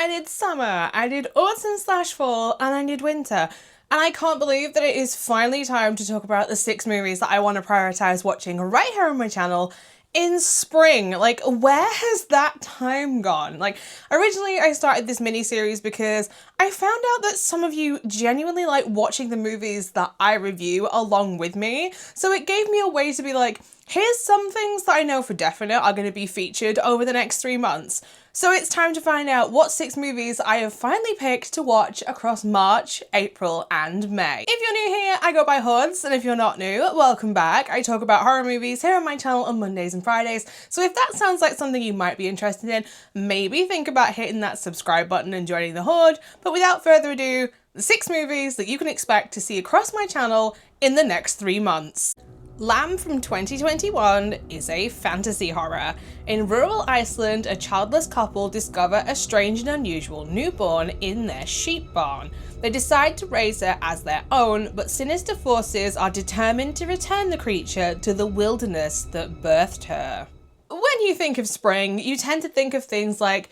I did summer, I did autumn/fall, and I did winter. And I can't believe that it is finally time to talk about the 6 movies that I want to prioritise watching right here on my channel in spring. Like, where has that time gone? Like, originally I started this mini-series because I found out that some of you genuinely like watching the movies that I review along with me. So it gave me a way to be like, here's some things that I know for definite are going to be featured over the next 3 months. So it's time to find out what 6 movies I have finally picked to watch across March, April, and May. If you're new here, I go by Hordes, and if you're not new, welcome back. I talk about horror movies here on my channel on Mondays and Fridays, so if that sounds like something you might be interested in, maybe think about hitting that subscribe button and joining the Horde. But without further ado, the 6 movies that you can expect to see across my channel in the next 3 months. Lamb from 2021 is a fantasy horror. In rural Iceland, a childless couple discover a strange and unusual newborn in their sheep barn. They decide to raise her as their own, but sinister forces are determined to return the creature to the wilderness that birthed her. When you think of spring, you tend to think of things like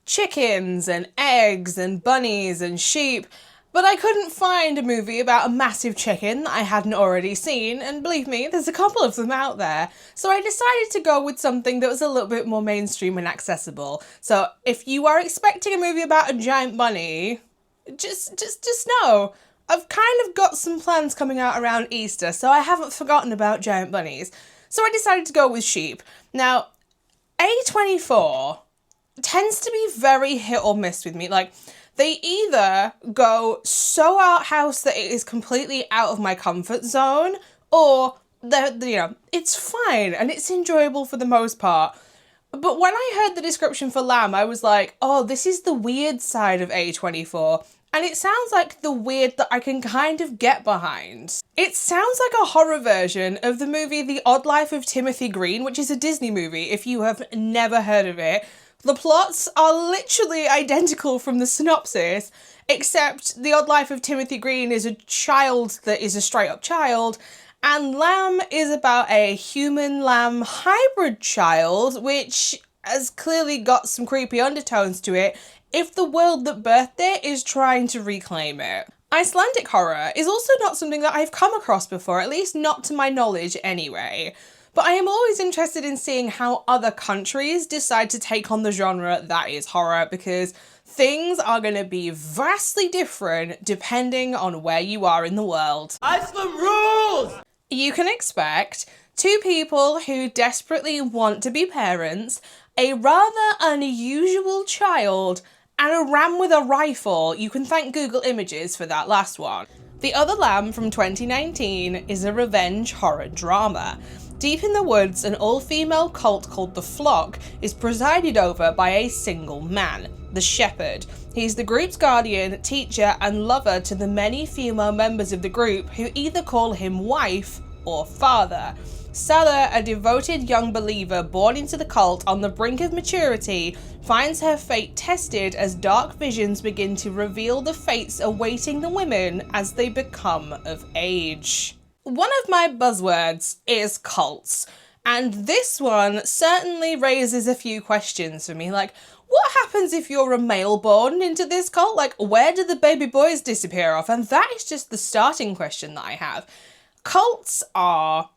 chickens and eggs and bunnies and sheep, but I couldn't find a movie about a massive chicken that I hadn't already seen, and believe me, there's a couple of them out there. So I decided to go with something that was a little bit more mainstream and accessible. So if you are expecting a movie about a giant bunny, just know, I've kind of got some plans coming out around Easter, so I haven't forgotten about giant bunnies. So I decided to go with sheep. Now, A24 tends to be very hit or miss with me. Like, they either go so outhouse that it is completely out of my comfort zone, or it's fine and it's enjoyable for the most part. But when I heard the description for Lamb, I was like, oh, this is the weird side of A24. And it sounds like the weird that I can kind of get behind. It sounds like a horror version of the movie The Odd Life of Timothy Green, which is a Disney movie if you have never heard of it. The plots are literally identical from the synopsis, except The Odd Life of Timothy Green is a child that is a straight-up child, and Lamb is about a human-lamb hybrid child, which has clearly got some creepy undertones to it if the world that birthed it is trying to reclaim it. Icelandic horror is also not something that I've come across before, at least not to my knowledge anyway. But I am always interested in seeing how other countries decide to take on the genre that is horror, because things are going to be vastly different depending on where you are in the world. Iceland rules! You can expect 2 people who desperately want to be parents, a rather unusual child, and a ram with a rifle. You can thank Google Images for that last one. The Other Lamb from 2019 is a revenge horror drama. Deep in the woods, an all-female cult called the Flock is presided over by a single man, the Shepherd. He's the group's guardian, teacher, and lover to the many female members of the group who either call him wife or father. Sala, a devoted young believer born into the cult on the brink of maturity, finds her fate tested as dark visions begin to reveal the fates awaiting the women as they become of age. One of my buzzwords is cults, and this one certainly raises a few questions for me, like, what happens if you're a male born into this cult? Like, where do the baby boys disappear off? And that is just the starting question that I have. Cults are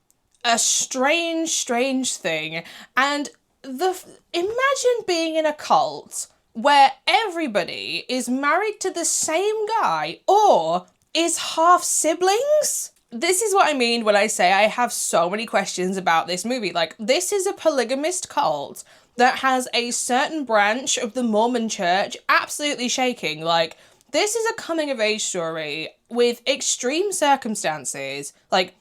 a strange thing, and imagine being in a cult where everybody is married to the same guy or is half siblings. This is what I mean when I say I have so many questions about this movie. Like, this is a polygamist cult that has a certain branch of the Mormon church absolutely shaking. Like, this is a coming-of-age story with extreme circumstances. Like,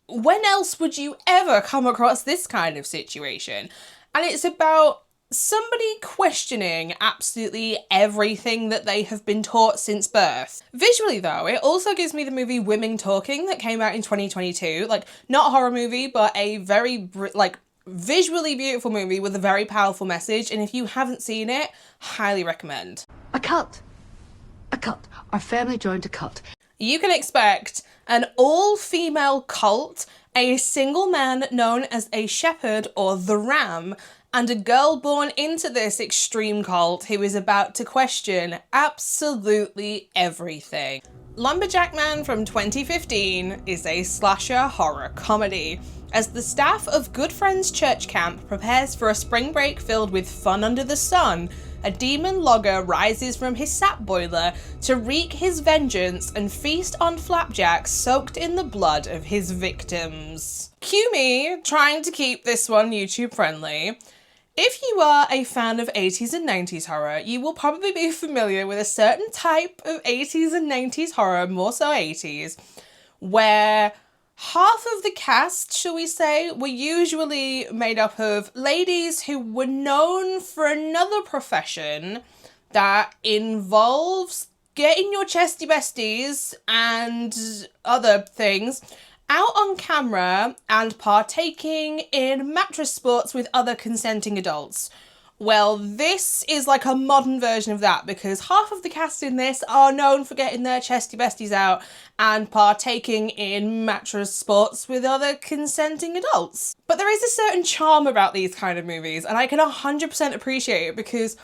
when else would you ever come across this kind of situation? And it's about somebody questioning absolutely everything that they have been taught since birth. Visually though, it also gives me the movie Women Talking that came out in 2022. Like, not a horror movie, but a very, visually beautiful movie with a very powerful message. And if you haven't seen it, highly recommend. A cult. Our family joined a cult. You can expect an all-female cult, a single man known as a shepherd or the ram, and a girl born into this extreme cult who is about to question absolutely everything. Lumberjack Man from 2015 is a slasher horror comedy. As the staff of Good Friends Church Camp prepares for a spring break filled with fun under the sun, a demon logger rises from his sap boiler to wreak his vengeance and feast on flapjacks soaked in the blood of his victims. Cue me trying to keep this one YouTube friendly. If you are a fan of 80s and 90s horror, you will probably be familiar with a certain type of 80s and 90s horror, more so 80s, where half of the cast, shall we say, were usually made up of ladies who were known for another profession that involves getting your chesty besties and other things out on camera and partaking in mattress sports with other consenting adults. Well, this is like a modern version of that, because half of the cast in this are known for getting their chesty besties out and partaking in mattress sports with other consenting adults. But there is a certain charm about these kind of movies, and I can 100% appreciate it, because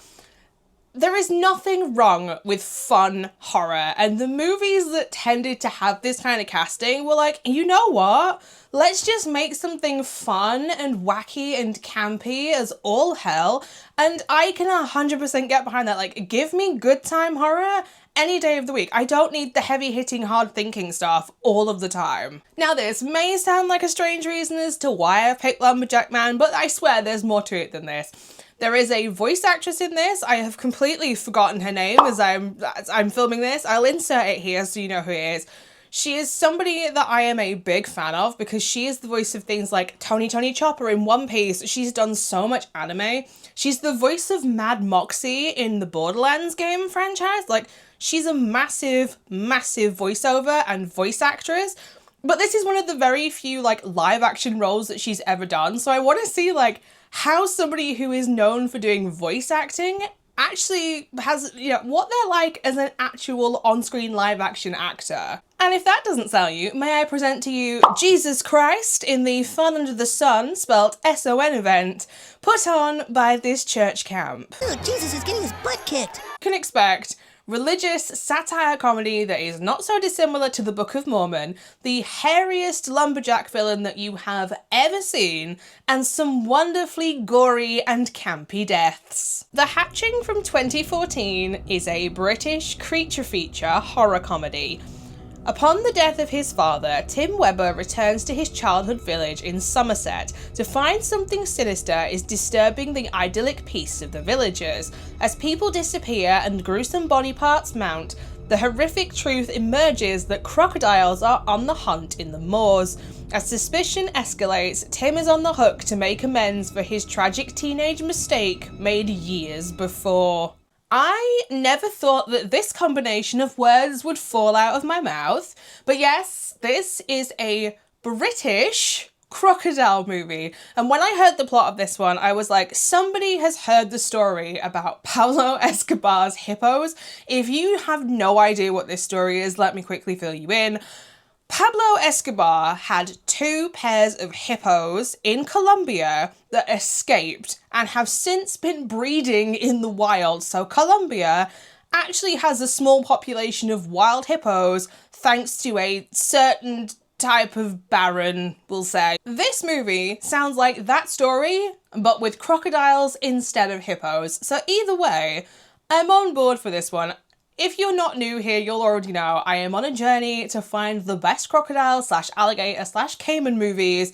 there is nothing wrong with fun horror, and the movies that tended to have this kind of casting were like, you know what? Let's just make something fun and wacky and campy as all hell, and I can 100% get behind that. Like, give me good time horror any day of the week. I don't need the heavy-hitting, hard-thinking stuff all of the time. Now, this may sound like a strange reason as to why I picked Lumberjack Man, but I swear there's more to it than this. There is a voice actress in this. I have completely forgotten her name as I'm filming this. I'll insert it here so you know who it is. She is somebody that I am a big fan of, because she is the voice of things like Tony Chopper in One Piece. She's done so much anime. She's the voice of Mad Moxie in the Borderlands game franchise. Like, she's a massive, massive voiceover and voice actress. But this is one of the very few, like, live action roles that she's ever done. So I want to see, like, how somebody who is known for doing voice acting actually has, you know, what they're like as an actual on-screen live action actor. And if that doesn't sell you, may I present to you Jesus Christ in the Fun Under the Sun, spelt S-O-N event, put on by this church camp. Ooh, Jesus is getting his butt kicked. Can expect religious satire comedy that is not so dissimilar to the Book of Mormon, the hairiest lumberjack villain that you have ever seen, and some wonderfully gory and campy deaths. The Hatching from 2014 is a British creature feature horror comedy. Upon the death of his father, Tim Webber returns to his childhood village in Somerset to find something sinister is disturbing the idyllic peace of the villagers. As people disappear and gruesome body parts mount, the horrific truth emerges that crocodiles are on the hunt in the moors. As suspicion escalates, Tim is on the hook to make amends for his tragic teenage mistake made years before. I never thought that this combination of words would fall out of my mouth, but yes, this is a British crocodile movie. And when I heard the plot of this one, I was like, somebody has heard the story about Pablo Escobar's hippos. If you have no idea what this story is, let me quickly fill you in. Pablo Escobar had 2 pairs of hippos in Colombia that escaped and have since been breeding in the wild. So Colombia actually has a small population of wild hippos thanks to a certain type of baron, we'll say. This movie sounds like that story, but with crocodiles instead of hippos. So either way, I'm on board for this one. If you're not new here, you'll already know I am on a journey to find the best crocodile / alligator / caiman movies.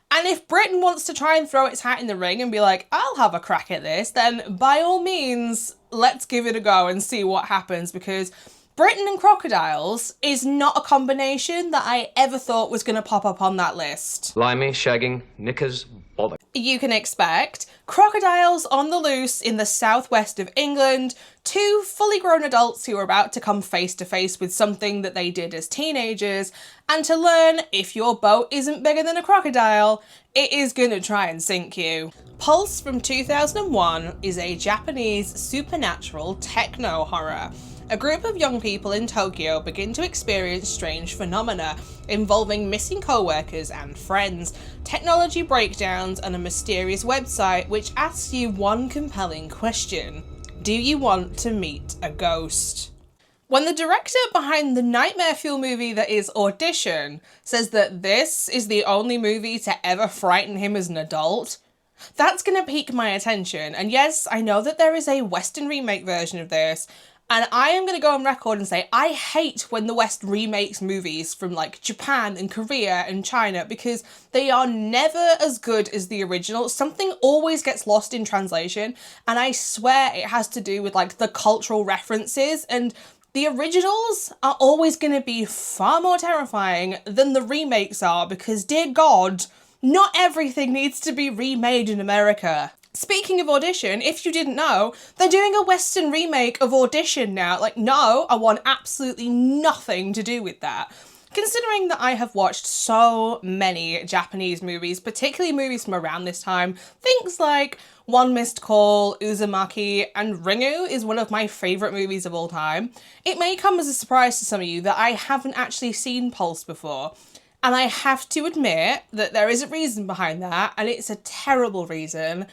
And if Britain wants to try and throw its hat in the ring and be like, I'll have a crack at this, then by all means, let's give it a go and see what happens, because Britain and crocodiles is not a combination that I ever thought was going to pop up on that list. Limey, shagging, knickers, bollocks. You can expect crocodiles on the loose in the southwest of England, 2 fully grown adults who are about to come face to face with something that they did as teenagers, and to learn if your boat isn't bigger than a crocodile, it is gonna try and sink you. Pulse from 2001 is a Japanese supernatural techno horror. a group of young people in Tokyo begin to experience strange phenomena involving missing co-workers and friends, technology breakdowns, and a mysterious website which asks you one compelling question. Do you want to meet a ghost? When the director behind the nightmare fuel movie that is Audition says that this is the only movie to ever frighten him as an adult, that's gonna pique my attention. And yes, I know that there is a Western remake version of this, and I am gonna go on record and say I hate when the West remakes movies from like Japan and Korea and China because they are never as good as the original. Something always gets lost in translation, and I swear it has to do with like the cultural references, and the originals are always going to be far more terrifying than the remakes are because, dear God, not everything needs to be remade in America. Speaking of Audition, if you didn't know, they're doing a Western remake of Audition now. Like, no, I want absolutely nothing to do with that. Considering that I have watched so many Japanese movies, particularly movies from around this time, things like One Missed Call, Uzumaki, and Ringu is one of my favourite movies of all time. It may come as a surprise to some of you that I haven't actually seen Pulse before, and I have to admit that there is a reason behind that, and it's a terrible reason.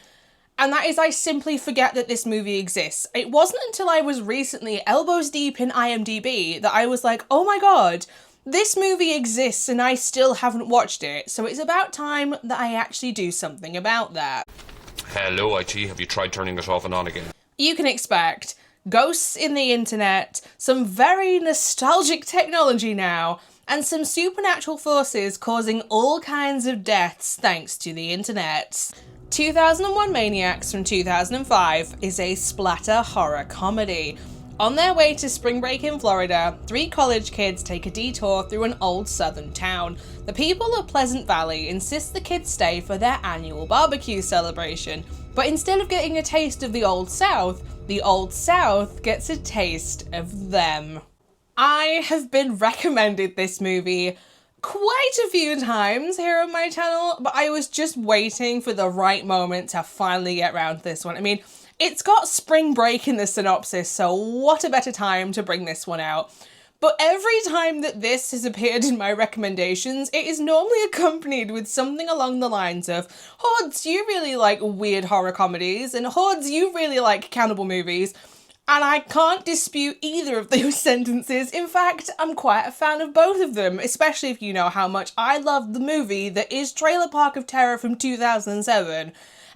And that is I simply forget that this movie exists. It wasn't until I was recently elbows deep in IMDb that I was like, oh my god, this movie exists and I still haven't watched it, so it's about time that I actually do something about that. Hello, IT. Have you tried turning it off and on again? You can expect ghosts in the internet, some very nostalgic technology now, and some supernatural forces causing all kinds of deaths thanks to the internet. 2001 Maniacs from 2005 is a splatter horror comedy. On their way to spring break in Florida, 3 college kids take a detour through an old southern town. The people of Pleasant Valley insist the kids stay for their annual barbecue celebration, but instead of getting a taste of the Old South gets a taste of them. I have been recommended this movie quite a few times here on my channel, but I was just waiting for the right moment to finally get around to this one. I mean, it's got spring break in the synopsis, so what a better time to bring this one out. But every time that this has appeared in my recommendations, it is normally accompanied with something along the lines of, Hordes, you really like weird horror comedies, and Hordes, you really like cannibal movies. And I can't dispute either of those sentences. In fact, I'm quite a fan of both of them, especially if you know how much I love the movie that is Trailer Park of Terror from 2007.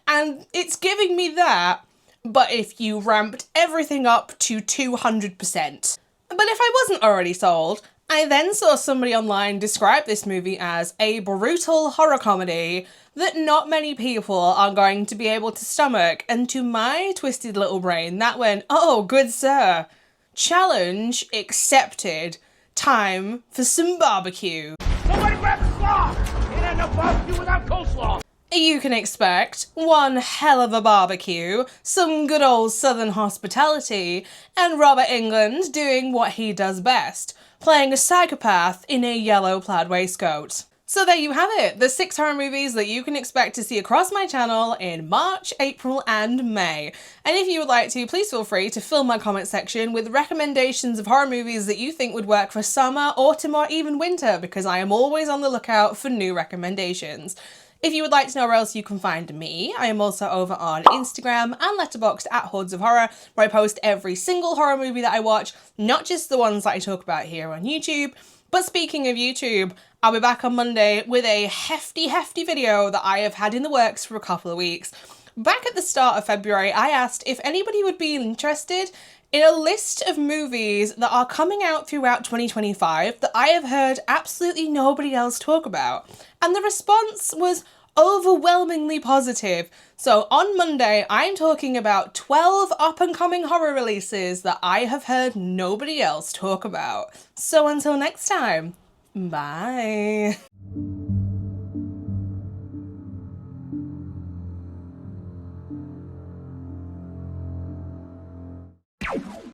And it's giving me that, but if you ramped everything up to 200%. But if I wasn't already sold, I then saw somebody online describe this movie as a brutal horror comedy that not many people are going to be able to stomach, and to my twisted little brain that went, oh good sir, challenge accepted, time for some barbecue. Somebody grab the slaw! It ain't no barbecue without coleslaw! You can expect one hell of a barbecue, some good old southern hospitality, and Robert Englund doing what he does best, playing a psychopath in a yellow plaid waistcoat. So there you have it, the 6 horror movies that you can expect to see across my channel in March, April and May. And if you would like to, please feel free to fill my comment section with recommendations of horror movies that you think would work for summer, autumn or even winter, because I am always on the lookout for new recommendations. If you would like to know where else you can find me, I am also over on Instagram and Letterboxd at HordesOfHorror, where I post every single horror movie that I watch, not just the ones that I talk about here on YouTube. But speaking of YouTube, I'll be back on Monday with a hefty video that I have had in the works for a couple of weeks. Back at the start of February, I asked if anybody would be interested in a list of movies that are coming out throughout 2025 that I have heard absolutely nobody else talk about. And the response was overwhelmingly positive. So on Monday, I'm talking about 12 up-and-coming horror releases that I have heard nobody else talk about. So until next time, bye.